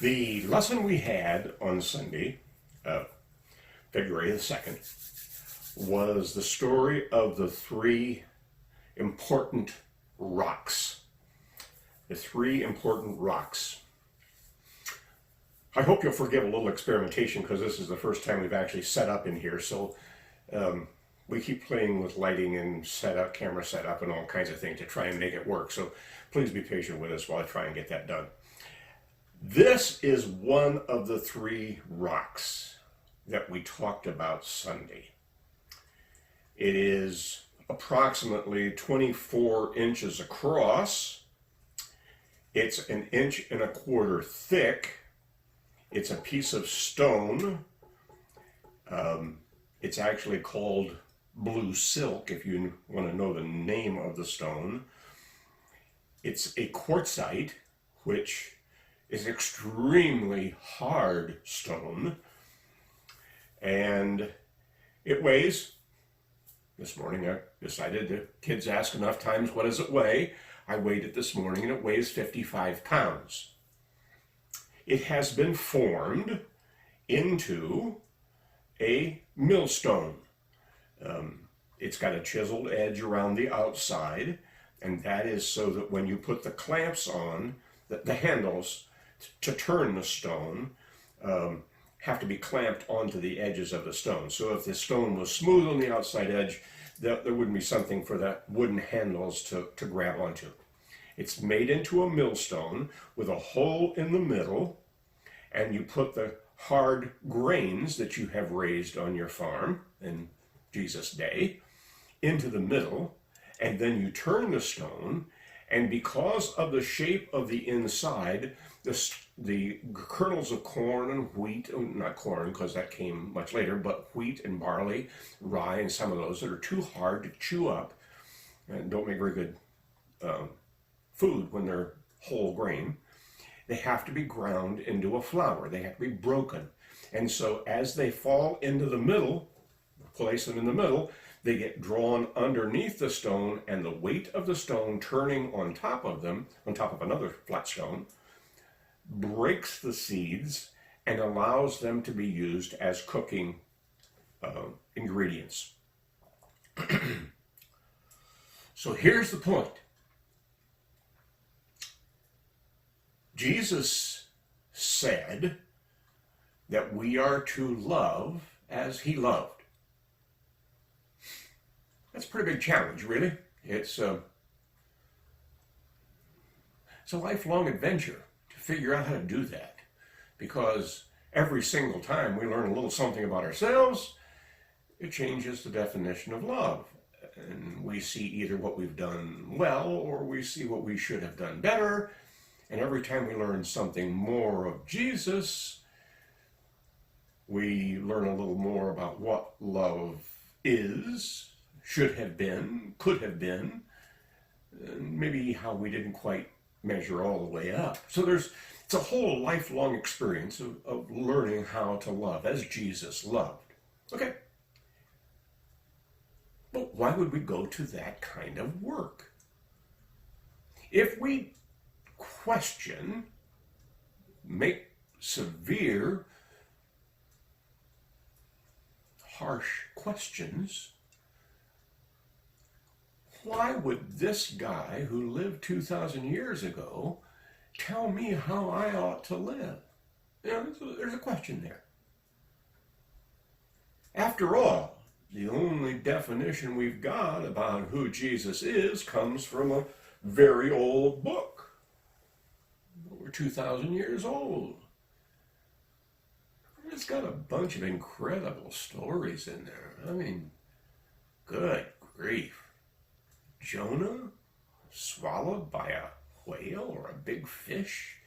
The lesson we had on Sunday, February the 2nd, was the story of the three important rocks. The three important rocks. I hope you'll forgive a little experimentation because this is the first time we've actually set up in here. So we keep playing with lighting and setup, camera setup, and all kinds of things to try and make it work. So please be patient with us while I try and get that done. This is one of the three rocks that we talked about Sunday. It is approximately 24 inches across. It's 1.25 inches thick. It's a piece of stone. It's actually called blue silk, if you want to know the name of the stone. It's a quartzite, which is extremely hard stone. And it weighs, this morning I decided, the kids ask enough times, what does it weigh? I weighed it this morning and it weighs 55 pounds. It has been formed into a millstone. It's got a chiseled edge around the outside, and that is so that when you put the clamps on, the handles to turn the stone have to be clamped onto the edges of the stone. So if the stone was smooth on the outside edge, there wouldn't be something for the wooden handles to grab onto. It's made into a millstone with a hole in the middle, and you put the hard grains that you have raised on your farm in Jesus' day into the middle, and then you turn the stone, and because of the shape of the inside, the kernels of corn and wheat, not corn because that came much later, but wheat and barley, rye, and some of those that are too hard to chew up and don't make very good food when they're whole grain, they have to be ground into a flour. They have to be broken. And so as they fall into the middle, place them in the middle, they get drawn underneath the stone, and the weight of the stone turning on top of them, on top of another flat stone, breaks the seeds and allows them to be used as cooking ingredients. So here's the point. Jesus said that we are to love as he loved. That's a pretty big challenge, really. It's a lifelong adventure to figure out how to do that, because every single time we learn a little something about ourselves, it changes the definition of love. And we see either what we've done well or we see what we should have done better. And every time we learn something more of Jesus, we learn a little more about what love is, should have been, could have been, and maybe how we didn't quite measure all the way up. So it's a whole lifelong experience of learning how to love as Jesus loved. Okay. But why would we go to that kind of work? If we question, make severe, harsh questions, why would this guy who lived 2,000 years ago tell me how I ought to live? You know, there's a question there. After all, the only definition we've got about who Jesus is comes from a very old book, over 2,000 years old. It's got a bunch of incredible stories in there. I mean, good grief. Jonah swallowed by a whale or a big fish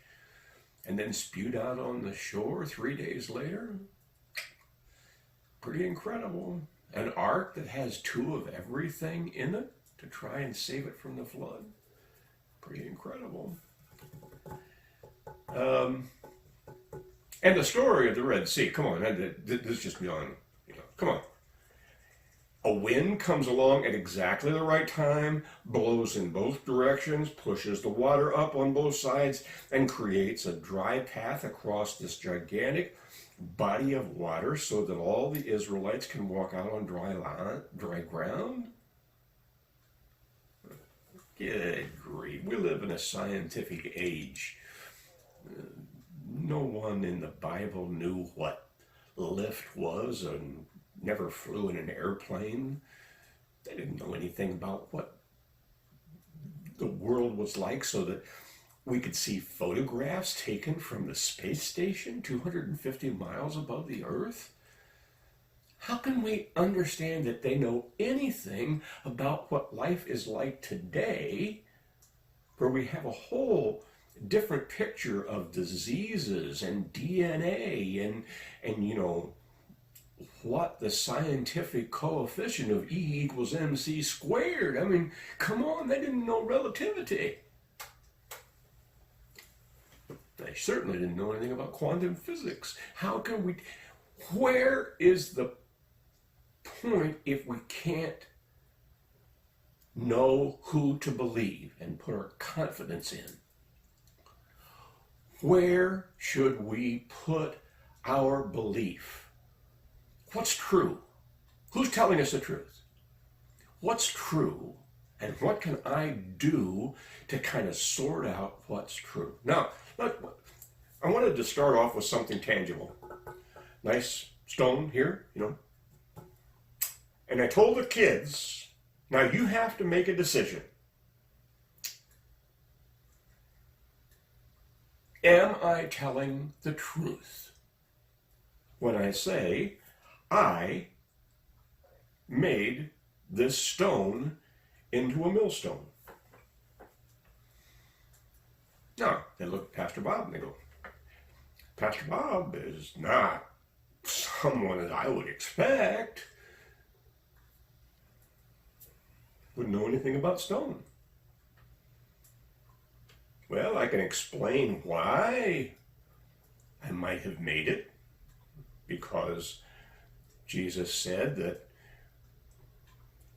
and then spewed out on the shore 3 days later. Pretty incredible. An ark that has 2 of everything in it to try and save it from the flood. Pretty incredible. And the story of the Red Sea. Come on, this is just beyond, come on. A wind comes along at exactly the right time, blows in both directions, pushes the water up on both sides, and creates a dry path across this gigantic body of water so that all the Israelites can walk out on dry ground? Good grief. We live in a scientific age. No one in the Bible knew what lift was and never flew in an airplane. They didn't know anything about what the world was like so that we could see photographs taken from the space station 250 miles above the Earth. How can we understand that they know anything about what life is like today, where we have a whole different picture of diseases and DNA and what the scientific coefficient of E equals mc squared? I mean, come on, they didn't know relativity. They certainly didn't know anything about quantum physics. How can we, where is the point if we can't know who to believe and put our confidence in? Where should we put our belief? What's true? Who's telling us the truth? What's true? And what can I do to kind of sort out what's true? Now, look, I wanted to start off with something tangible. Nice stone here, And I told the kids, now you have to make a decision. Am I telling the truth when I say I made this stone into a millstone? Now, they look at Pastor Bob and they go, Pastor Bob is not someone that I would expect. Wouldn't know anything about stone. Well, I can explain why I might have made it, because Jesus said that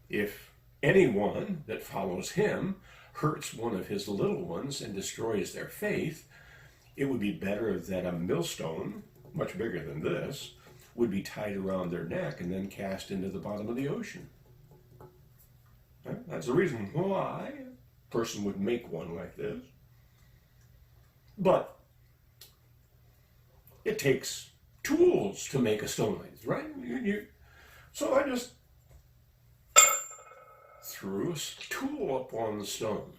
if anyone that follows him hurts one of his little ones and destroys their faith, it would be better that a millstone, much bigger than this, would be tied around their neck and then cast into the bottom of the ocean. That's the reason why a person would make one like this. But it takes tools to make a stone like this, right? So I just threw a tool up on the stone.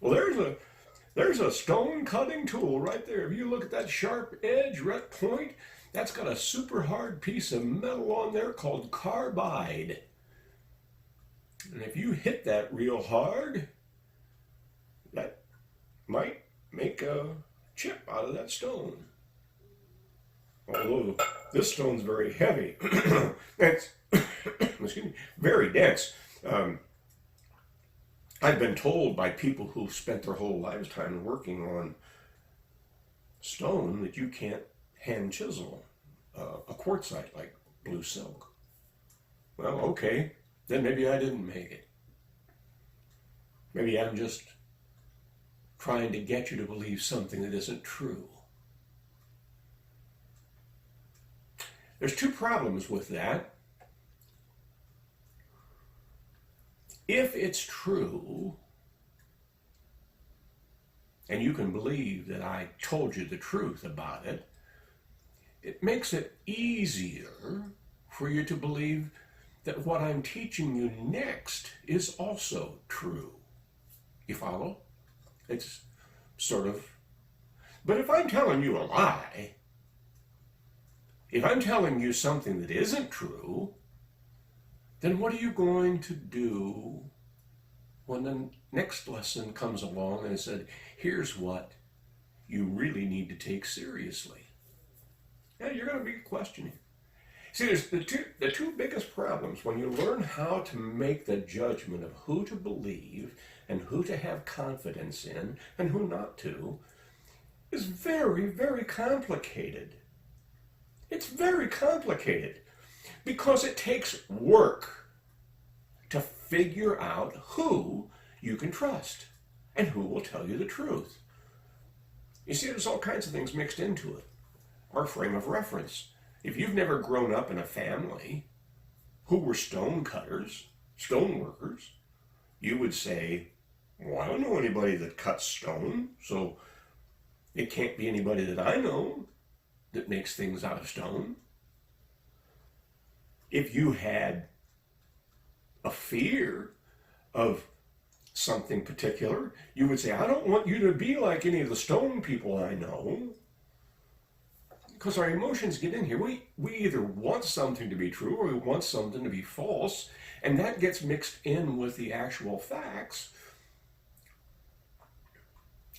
Well, there's a stone cutting tool right there. If you look at that sharp edge, red point, that's got a super hard piece of metal on there called carbide. And if you hit that real hard, that might make a chip out of that stone. Although this stone's very heavy. It's excuse me, very dense. I've been told by people who've spent their whole lifetime working on stone that you can't hand chisel a quartzite like blue silk. Well, okay, then maybe I didn't make it. Maybe I'm just trying to get you to believe something that isn't true. There's two problems with that. If it's true, and you can believe that I told you the truth about it, it makes it easier for you to believe that what I'm teaching you next is also true. You follow? It's sort of, but if I'm telling you a lie, if I'm telling you something that isn't true, then what are you going to do when the next lesson comes along and it said, here's what you really need to take seriously? Yeah, you're going to be questioning. See, there's the two biggest problems when you learn how to make the judgment of who to believe and who to have confidence in and who not to is very, very complicated. It's very complicated because it takes work figure out who you can trust and who will tell you the truth. You see, there's all kinds of things mixed into it. Our frame of reference. If you've never grown up in a family who were stone cutters, stone workers, you would say, well, I don't know anybody that cuts stone, so it can't be anybody that I know that makes things out of stone. If you had a fear of something particular, you would say, I don't want you to be like any of the stone people I know. Because our emotions get in here. We either want something to be true or we want something to be false, and that gets mixed in with the actual facts.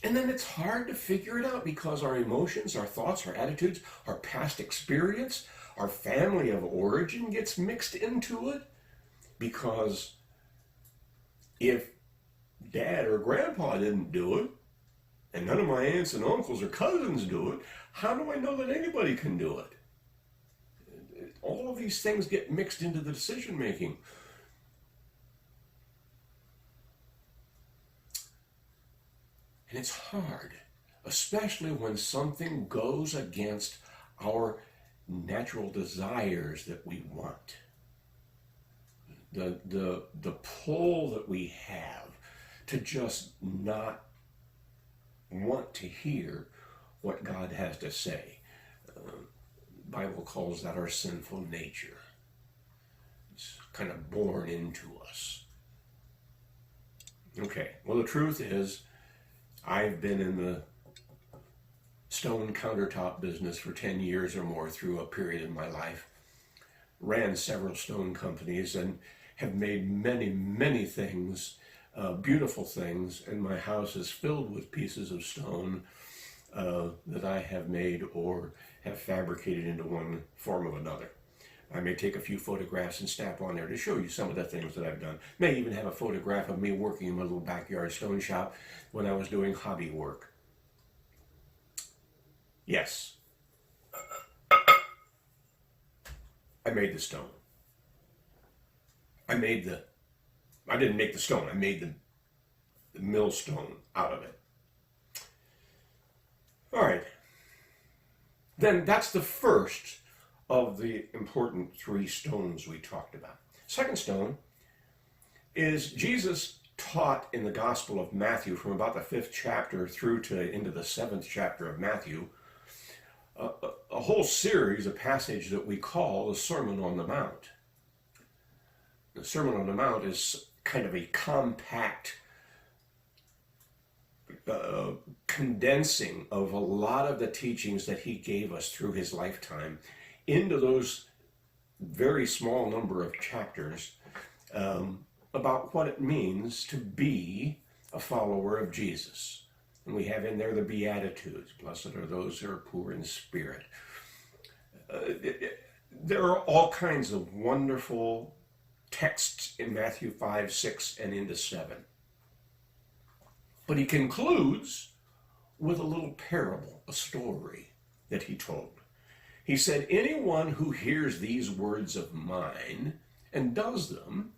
And then it's hard to figure it out because our emotions, our thoughts, our attitudes, our past experience, our family of origin gets mixed into it. Because if Dad or Grandpa didn't do it, and none of my aunts and uncles or cousins do it, how do I know that anybody can do it? All of these things get mixed into the decision making. And it's hard, especially when something goes against our natural desires that we want. The pull that we have to just not want to hear what God has to say. The Bible calls that our sinful nature. It's kind of born into us. Okay, well, the truth is, I've been in the stone countertop business for 10 years or more through a period in my life. Ran several stone companies and have made many, many things, beautiful things, and my house is filled with pieces of stone that I have made or have fabricated into one form or another. I may take a few photographs and snap on there to show you some of the things that I've done. May even have a photograph of me working in my little backyard stone shop when I was doing hobby work. Yes. I made the stone. I didn't make the stone, I made the millstone out of it. All right. Then that's the first of the important three stones we talked about. Second stone is Jesus taught in the Gospel of Matthew from about the 5th chapter through to into the 7th chapter of Matthew, a whole series, a passage that we call the Sermon on the Mount. The Sermon on the Mount is kind of a compact condensing of a lot of the teachings that he gave us through his lifetime into those very small number of chapters about what it means to be a follower of Jesus. And we have in there the Beatitudes. Blessed are those who are poor in spirit. There are all kinds of wonderful texts in Matthew 5, 6, and into 7. But he concludes with a little parable, a story that he told. He said, anyone who hears these words of mine and does them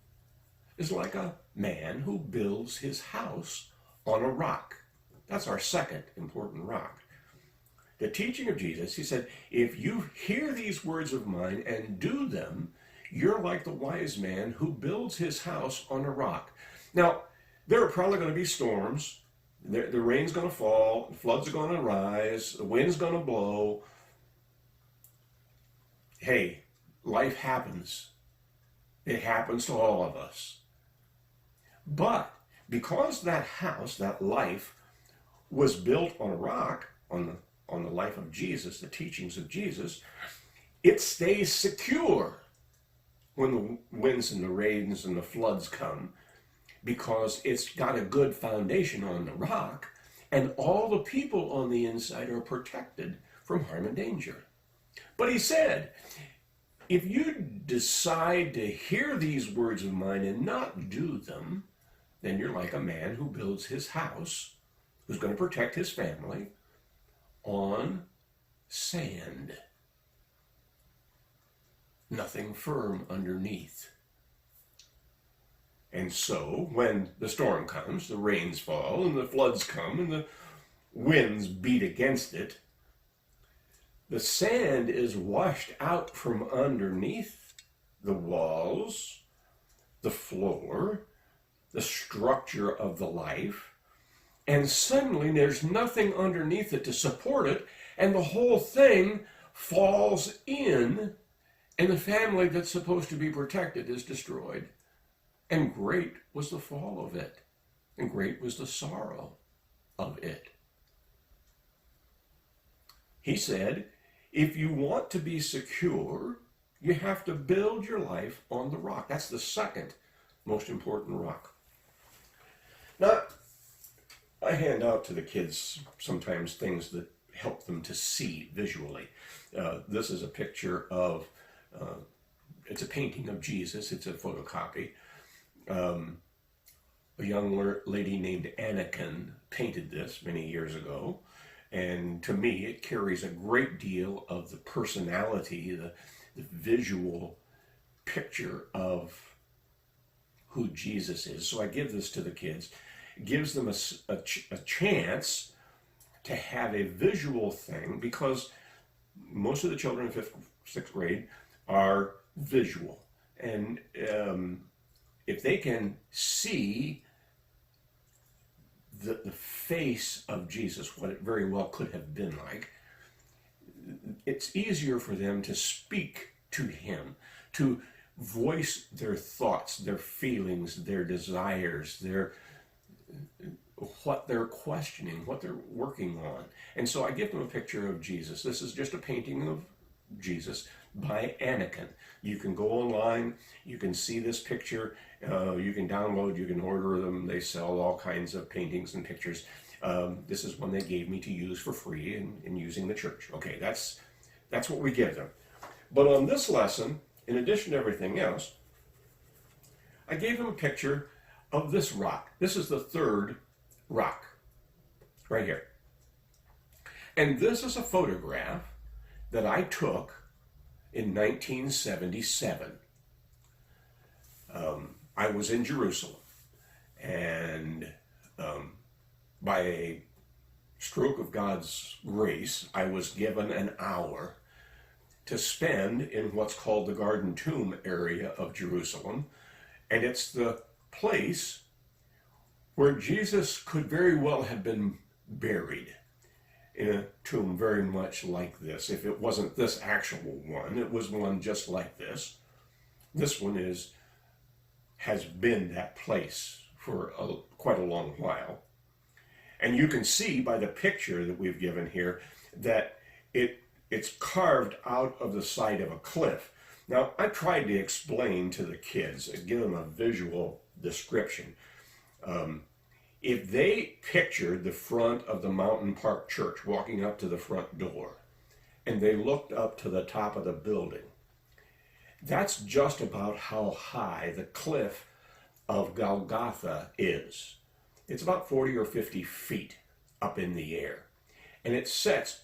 is like a man who builds his house on a rock. That's our second important rock. The teaching of Jesus, he said, if you hear these words of mine and do them, you're like the wise man who builds his house on a rock. Now, there are probably going to be storms. The rain's going to fall. The floods are going to rise. The wind's going to blow. Hey, life happens. It happens to all of us. But because that house, that life, was built on a rock, on the life of Jesus, the teachings of Jesus, it stays secure when the winds and the rains and the floods come, because it's got a good foundation on the rock, and all the people on the inside are protected from harm and danger. But he said, if you decide to hear these words of mine and not do them, then you're like a man who builds his house, who's going to protect his family, on sand. Nothing firm underneath. And so when the storm comes, the rains fall and the floods come and the winds beat against it, the sand is washed out from underneath the walls, the floor, the structure of the life, and suddenly there's nothing underneath it to support it, and the whole thing falls in, and the family that's supposed to be protected is destroyed. And great was the fall of it, and great was the sorrow of it. He said, if you want to be secure, you have to build your life on the rock. That's the second most important rock. Now, I hand out to the kids sometimes things that help them to see visually. This is a picture of, it's a painting of Jesus. It's a photocopy. A young lady named Anakin painted this many years ago. And to me, it carries a great deal of the personality, the visual picture of who Jesus is. So I give this to the kids. It gives them a chance to have a visual thing, because most of the children in 5th, 6th grade are visual. And if they can see the face of Jesus, what it very well could have been like, it's easier for them to speak to him, to voice their thoughts, their feelings, their desires, what they're questioning, what they're working on. And so I give them a picture of Jesus. This is just a painting of Jesus by Anakin. You can go online, you can see this picture, you can download, you can order them. They sell all kinds of paintings and pictures. This is one they gave me to use for free in using the church. Okay, that's what we give them. But on this lesson, in addition to everything else, I gave them a picture of this rock. This is the third rock, right here. And this is a photograph that I took in 1977. I was in Jerusalem, and by a stroke of God's grace, I was given an hour to spend in what's called the Garden Tomb area of Jerusalem. And it's the place where Jesus could very well have been buried, in a tomb very much like this. If it wasn't this actual one, it was one just like this. This one has been that place for quite a long while. And you can see by the picture that we've given here that it's carved out of the side of a cliff. Now, I tried to explain to the kids, give them a visual description. If they pictured the front of the Mountain Park Church, walking up to the front door, and they looked up to the top of the building, that's just about how high the cliff of Golgotha is. It's about 40 or 50 feet up in the air. And it sets,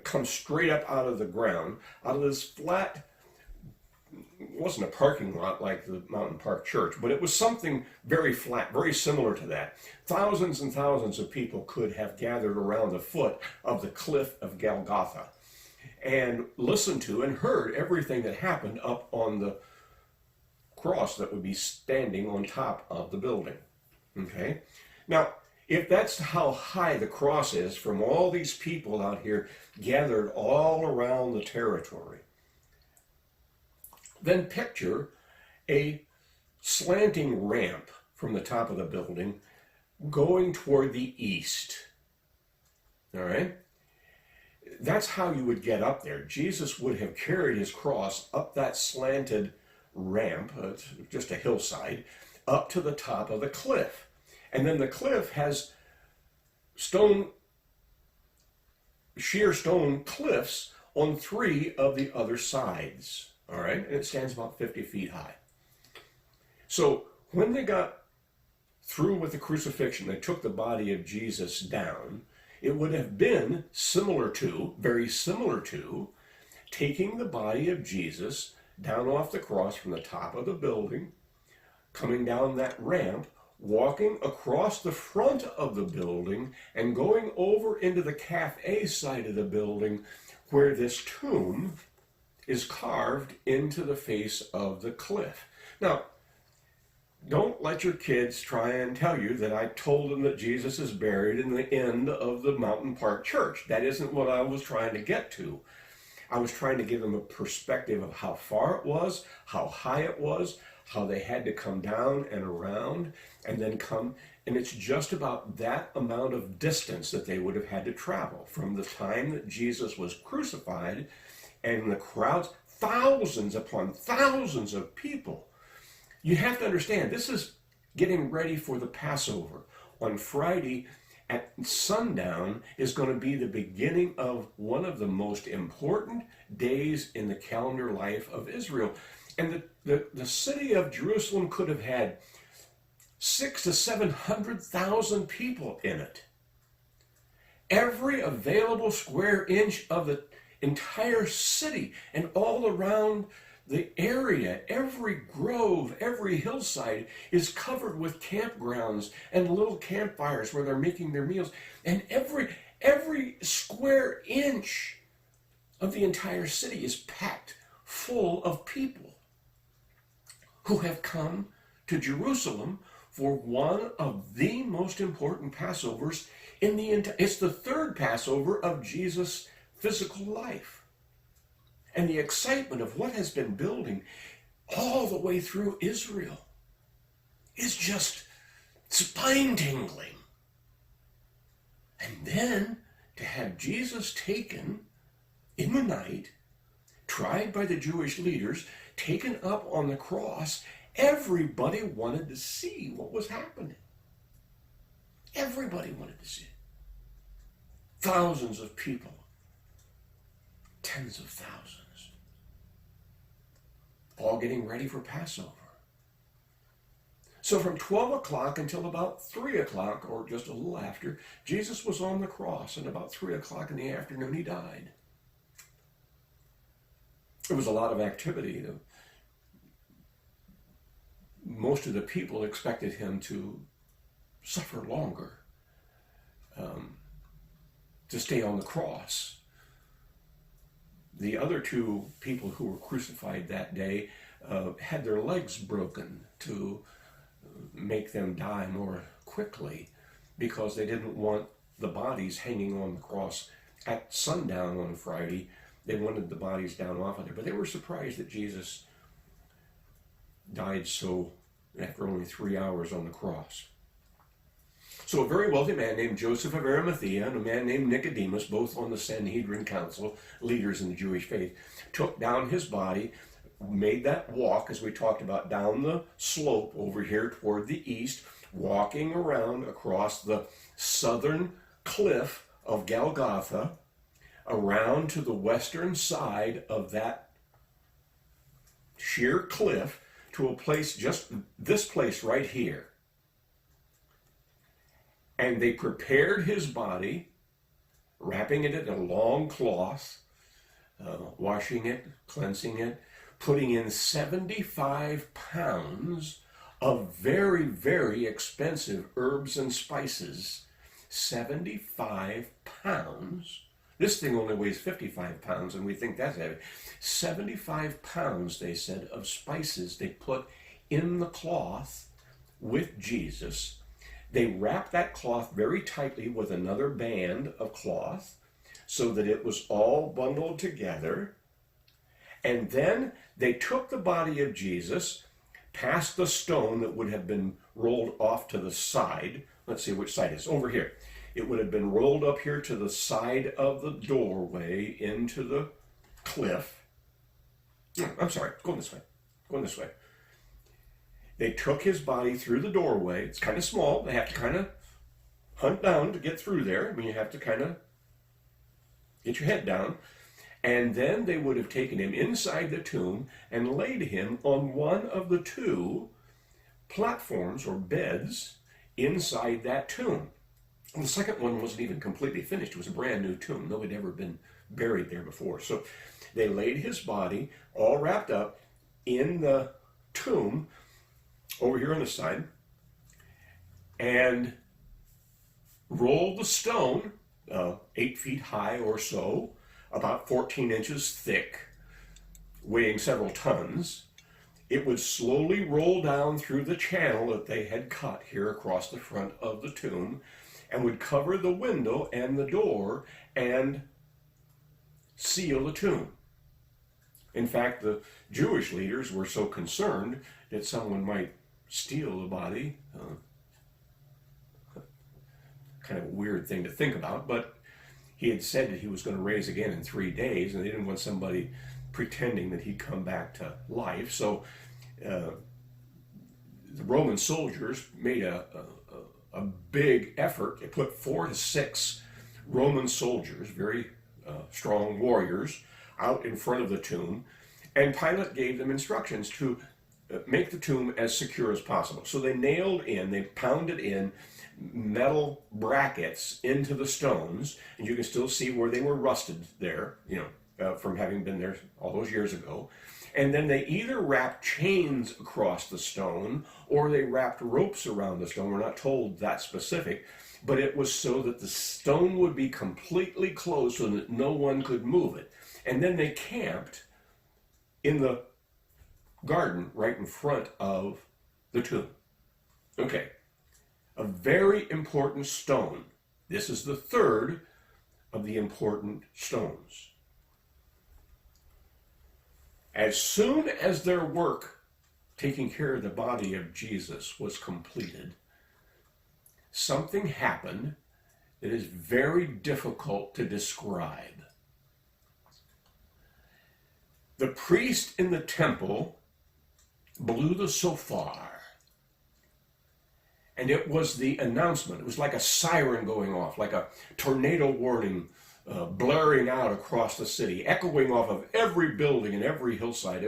comes straight up out of the ground, out of this flat. It wasn't a parking lot like the Mountain Park Church, but it was something very flat, very similar to that. Thousands and thousands of people could have gathered around the foot of the cliff of Golgotha and listened to and heard everything that happened up on the cross that would be standing on top of the building. Okay? Now, if that's how high the cross is from all these people out here gathered all around the territory, then picture a slanting ramp from the top of the building going toward the east. All right? That's how you would get up there. Jesus would have carried his cross up that slanted ramp, just a hillside, up to the top of the cliff. And then the cliff has sheer stone cliffs on 3 of the other sides. All right, and it stands about 50 feet high. So when they got through with the crucifixion, they took the body of Jesus down. It would have been very similar to, taking the body of Jesus down off the cross from the top of the building, coming down that ramp, walking across the front of the building and going over into the cafe side of the building where this tomb is carved into the face of the cliff. Now, don't let your kids try and tell you that I told them that Jesus is buried in the end of the Mountain Park Church. That isn't what I was trying to get to. I was trying to give them a perspective of how far it was, how high it was, how they had to come down and around and then come. And it's just about that amount of distance that they would have had to travel from the time that Jesus was crucified, and the crowds, thousands upon thousands of people. You have to understand, this is getting ready for the Passover. On Friday at sundown is going to be the beginning of one of the most important days in the calendar life of Israel. And the city of Jerusalem could have had 600,000 to 700,000 people in it. Every available square inch of the entire city and all around the area, every grove, every hillside is covered with campgrounds and little campfires where they're making their meals. And every square inch of the entire city is packed full of people who have come to Jerusalem for one of the most important Passovers in the entire. It's the third Passover of Jesus' physical life. And the excitement of what has been building all the way through Israel is just spine-tingling. And then to have Jesus taken in the night, tried by the Jewish leaders, taken up on the cross, everybody wanted to see what was happening. Everybody wanted to see it. Thousands of people, tens of thousands, all getting ready for Passover. So from 12 o'clock until about 3 o'clock, or just a little after, Jesus was on the cross, and about 3 o'clock in the afternoon he died. There was a lot of activity. Most of the people expected him to suffer longer, to stay on the cross. The other two people who were crucified that day had their legs broken to make them die more quickly, because they didn't want the bodies hanging on the cross at sundown on Friday. They wanted the bodies down off of there. But they were surprised that Jesus died so after only 3 hours on the cross. So a very wealthy man named Joseph of Arimathea and a man named Nicodemus, both on the Sanhedrin Council, leaders in the Jewish faith, took down his body, made that walk, as we talked about, down the slope over here toward the east, walking around across the southern cliff of Golgotha, around to the western side of that sheer cliff to a place, just this place right here. And they prepared his body, wrapping it in a long cloth, washing it, cleansing it, putting in 75 pounds of very, very expensive herbs and spices. 75 pounds. This thing only weighs 55 pounds, and we think that's heavy. 75 pounds, they said, of spices they put in the cloth with Jesus. They wrapped that cloth very tightly with another band of cloth so that it was all bundled together. And then they took the body of Jesus past the stone that would have been rolled off to the side. Let's see which side it is. Over here. It would have been rolled up here to the side of the doorway into the cliff. No, I'm sorry, going this way. Going this way. They took his body through the doorway. It's kind of small. They have to kind of hunt down to get through there. I mean, you have to kind of get your head down. And then they would have taken him inside the tomb and laid him on one of the two platforms or beds inside that tomb. And the second one wasn't even completely finished. It was a brand new tomb. Nobody had ever been buried there before. So they laid his body all wrapped up in the tomb. over here on the side, and rolled the stone 8 feet high or so, about 14 inches thick, weighing several tons. It would slowly roll down through the channel that they had cut here across the front of the tomb, and would cover the window and the door and seal the tomb. In fact, the Jewish leaders were so concerned that someone might steal the body. Kind of a weird thing to think about, but he had said that he was going to raise again in 3 days, and they didn't want somebody pretending that he'd come back to life. So the Roman soldiers made a big effort. They put 4 to 6 Roman soldiers, very strong warriors, out in front of the tomb, and Pilate gave them instructions to make the tomb as secure as possible. So they pounded in metal brackets into the stones, and you can still see where they were rusted there, from having been there all those years ago. And then they either wrapped chains across the stone or they wrapped ropes around the stone. We're not told that specific, but it was so that the stone would be completely closed so that no one could move it. And then they camped in the garden right in front of the tomb. Okay, a very important stone. This is the third of the important stones. As soon as their work taking care of the body of Jesus was completed, something happened that is very difficult to describe. The priest in the temple blew the shofar, and it was the announcement. It was like a siren going off, like a tornado warning blaring out across the city, echoing off of every building and every hillside.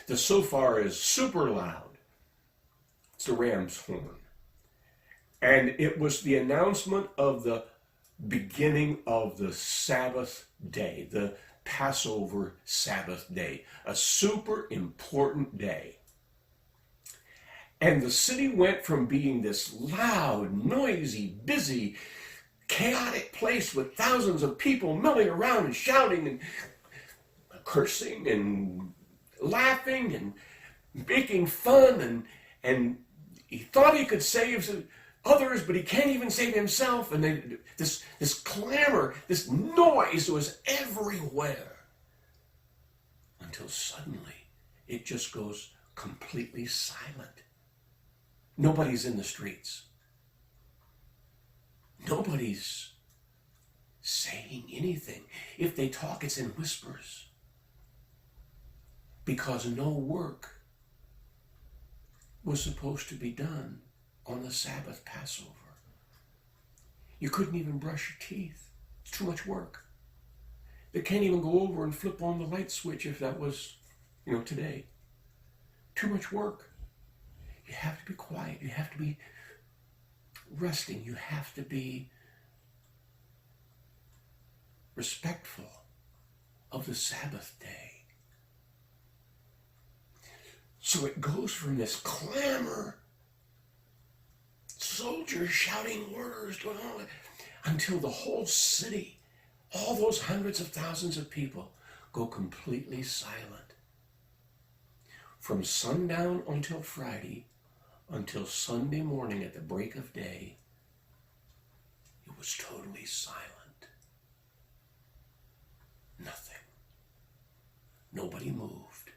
The shofar is super loud. It's the ram's horn. And it was the announcement of the beginning of the Sabbath day, the Passover Sabbath day, a super important day. And the city went from being this loud, noisy, busy, chaotic place with thousands of people milling around and shouting and cursing and laughing and making fun, and he thought he could save others, but he can't even save himself. And this clamor, this noise was everywhere, until suddenly it just goes completely silent. Nobody's in the streets. Nobody's saying anything. If they talk, it's in whispers, because no work was supposed to be done on the Sabbath Passover. You couldn't even brush your teeth. It's too much work. They can't even go over and flip on the light switch if that was, today. Too much work. You have to be quiet. You have to be resting. You have to be respectful of the Sabbath day. So it goes from this clamor, soldiers shouting orders, until the whole city, all those hundreds of thousands of people, go completely silent. From sundown until Friday, until Sunday morning at the break of day, it was totally silent. Nothing. Nobody moved.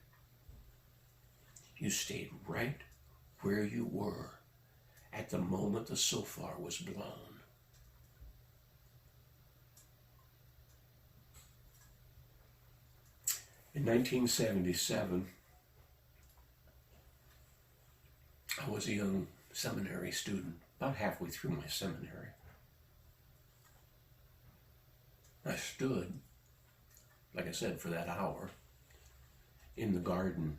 You stayed right where you were at the moment the shofar was blown. In 1977, I was a young seminary student, about halfway through my seminary. I stood, like I said, for that hour in the garden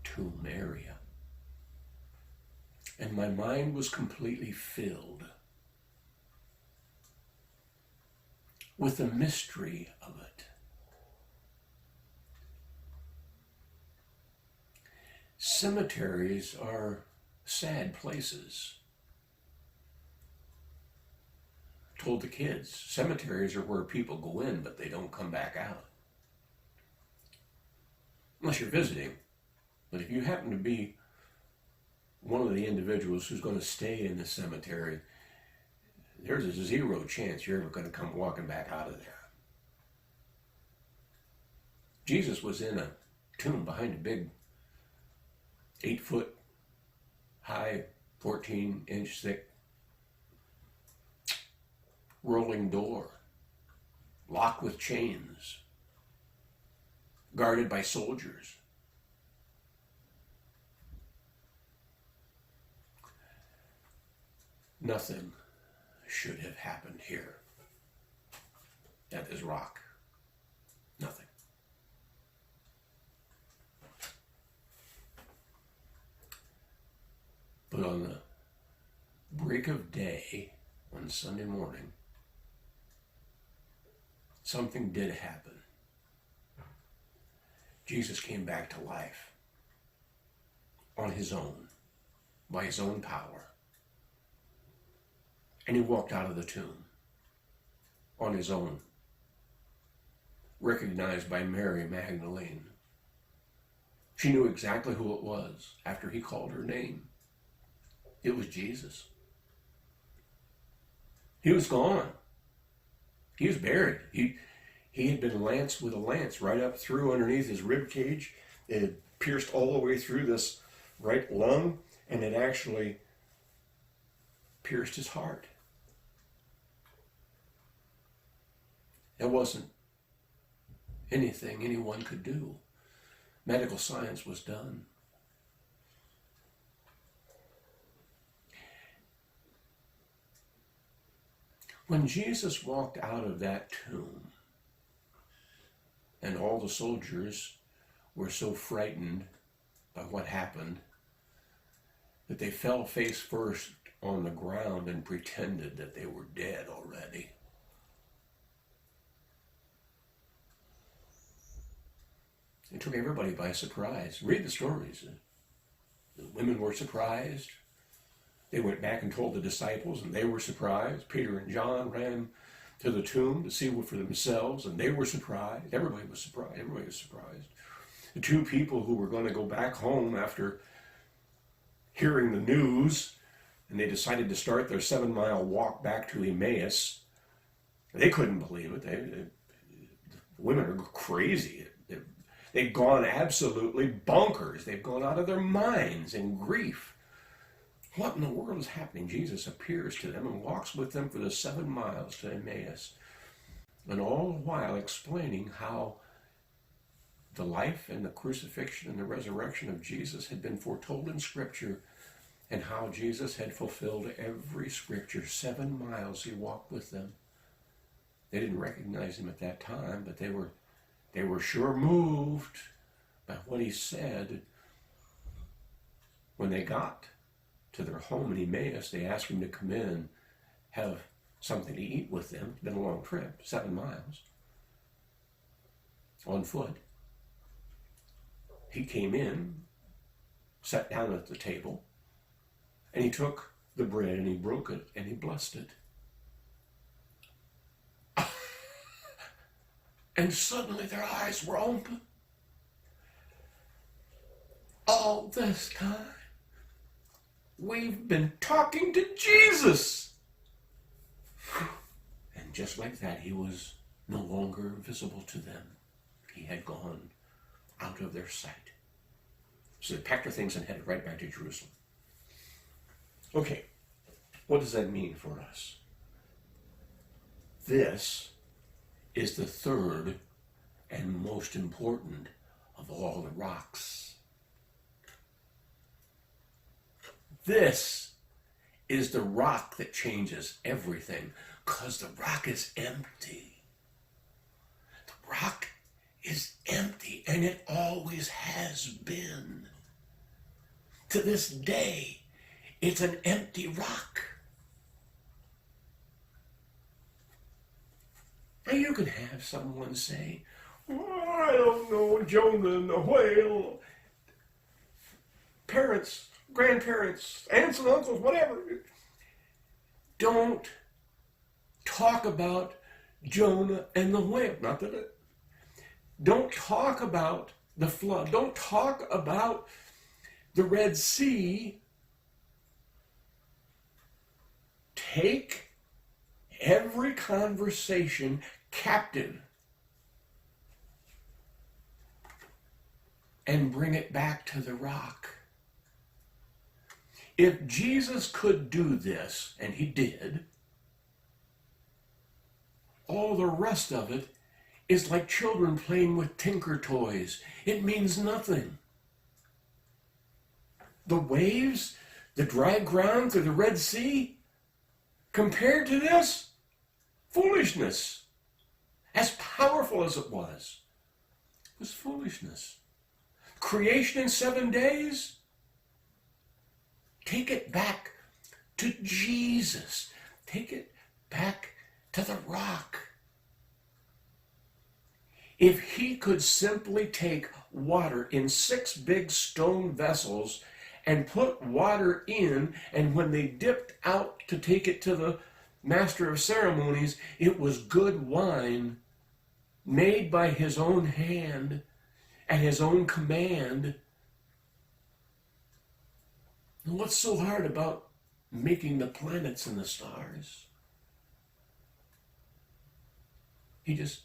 tomb area, and my mind was completely filled with the mystery of it. Cemeteries are sad places. Told the kids, cemeteries are where people go in, but they don't come back out. Unless you're visiting. But if you happen to be one of the individuals who's going to stay in the cemetery, there's a 0 chance you're ever going to come walking back out of there. Jesus was in a tomb behind a big 8-foot high, 14-inch thick rolling door, locked with chains, guarded by soldiers. Nothing should have happened here at this rock. Nothing. But on the break of day on Sunday morning, something did happen. Jesus came back to life on his own, by his own power. And he walked out of the tomb on his own, recognized by Mary Magdalene. She knew exactly who it was after he called her name. It was Jesus. He was gone. He was buried. He had been lanced with a lance right up through underneath his rib cage. It had pierced all the way through this right lung, and it actually pierced his heart. There wasn't anything anyone could do. Medical science was done. When Jesus walked out of that tomb, and all the soldiers were so frightened by what happened that they fell face first on the ground and pretended that they were dead already. It took everybody by surprise. Read the stories. The women were surprised. They went back and told the disciples, and they were surprised. Peter and John ran to the tomb to see for themselves, and they were surprised. Everybody was surprised. Everybody was surprised. The 2 people who were going to go back home after hearing the news, and they decided to start their 7-mile walk back to Emmaus, they couldn't believe it. The women are crazy. They've gone absolutely bonkers. They've gone out of their minds in grief. What in the world is happening? Jesus appears to them and walks with them for the 7 miles to Emmaus, and all the while explaining how the life and the crucifixion and the resurrection of Jesus had been foretold in Scripture, and how Jesus had fulfilled every Scripture. 7 miles he walked with them. They didn't recognize him at that time, but they were sure moved by what he said. When they got to their home in Emmaus, they asked him to come in and have something to eat with them. It's been a long trip, 7 miles, on foot. He came in, sat down at the table, and he took the bread and he broke it and he blessed it. And suddenly their eyes were open. All this time, we've been talking to Jesus. And just like that, he was no longer visible to them. He had gone out of their sight. So they packed their things and headed right back to Jerusalem. Okay, what does that mean for us? This is the third and most important of all the rocks. This is the rock that changes everything, because the rock is empty. The rock is empty, and it always has been. To this day, it's an empty rock. Now you can have someone say, "Oh, I don't know, Jonah and the whale." Parents, grandparents, aunts and uncles, whatever. Don't talk about Jonah and the whale. Not that it. Don't talk about the flood. Don't talk about the Red Sea. Take every conversation captive and bring it back to the rock. If Jesus could do this, and he did, all the rest of it is like children playing with tinker toys. It means nothing. The waves, the dry ground through the Red Sea, compared to this, foolishness. As powerful as it was foolishness. Creation in 7 days, take it back to Jesus. Take it back to the rock. If he could simply take water in 6 big stone vessels and put water in, and when they dipped out to take it to the master of ceremonies, it was good wine made by his own hand at his own command. And what's so hard about making the planets and the stars? He just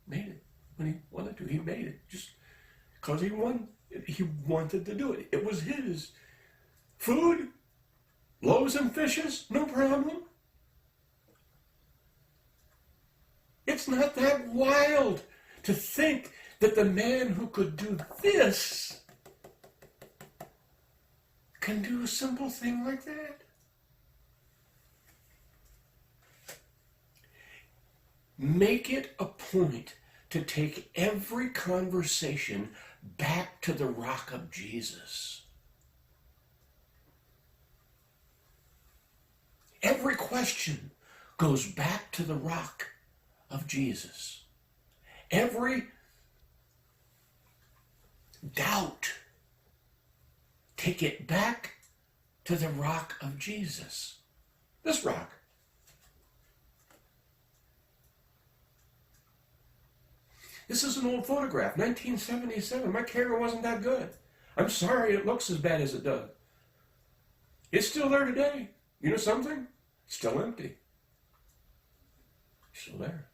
made it when he wanted to. He made it just because he wanted to do it. It was his. Food, loaves and fishes, no problem. It's not that wild to think that the man who could do this can do a simple thing like that. Make it a point to take every conversation back to the rock of Jesus. Every question goes back to the rock of Jesus. Every doubt, take it back to the rock of Jesus. This rock. This is an old photograph, 1977. My camera wasn't that good. I'm sorry it looks as bad as it does. It's still there today. You know something? It's still empty. Still there.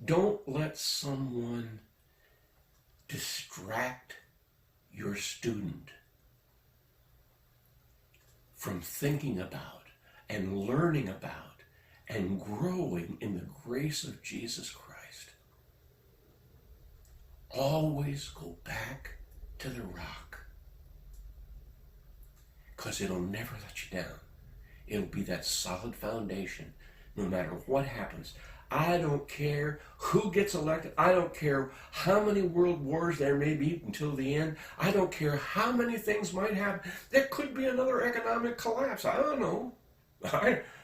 Don't let someone distract your student from thinking about and learning about and growing in the grace of Jesus Christ. Always go back to the rock, because it'll never let you down. It'll be that solid foundation no matter what happens. I don't care who gets elected. I don't care how many world wars there may be until the end. I don't care how many things might happen. There could be another economic collapse. I don't know.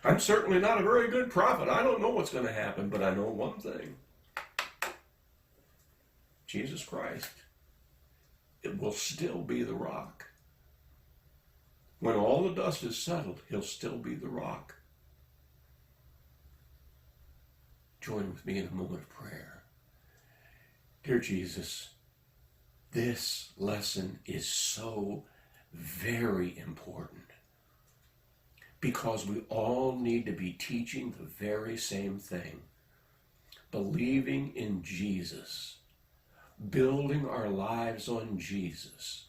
I'm certainly not a very good prophet. I don't know what's going to happen, but I know one thing. Jesus Christ. It will still be the rock. When all the dust is settled, he'll still be the rock. Join with me in a moment of prayer. Dear Jesus, this lesson is so very important because we all need to be teaching the very same thing. Believing in Jesus, building our lives on Jesus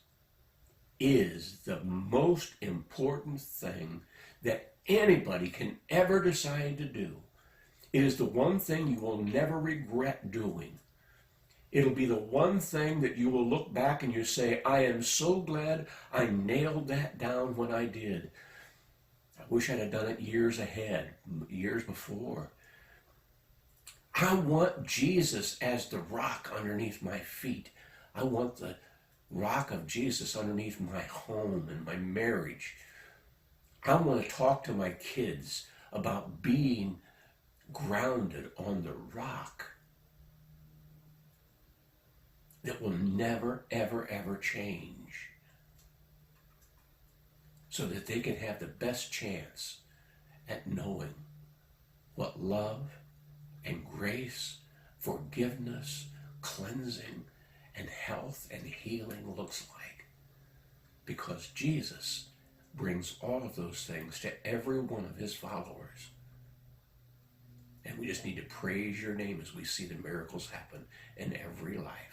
is the most important thing that anybody can ever decide to do. It is the one thing you will never regret doing. It'll be the one thing that you will look back and you say, I am so glad I nailed that down when I did. I wish I'd have done it years ahead, years before. I want Jesus as the rock underneath my feet. I want the rock of Jesus underneath my home and my marriage. I want to talk to my kids about being grounded on the rock that will never, ever, ever change, so that they can have the best chance at knowing what love and grace, forgiveness, cleansing, and health and healing looks like. Because Jesus brings all of those things to every one of his followers. And we just need to praise your name as we see the miracles happen in every life.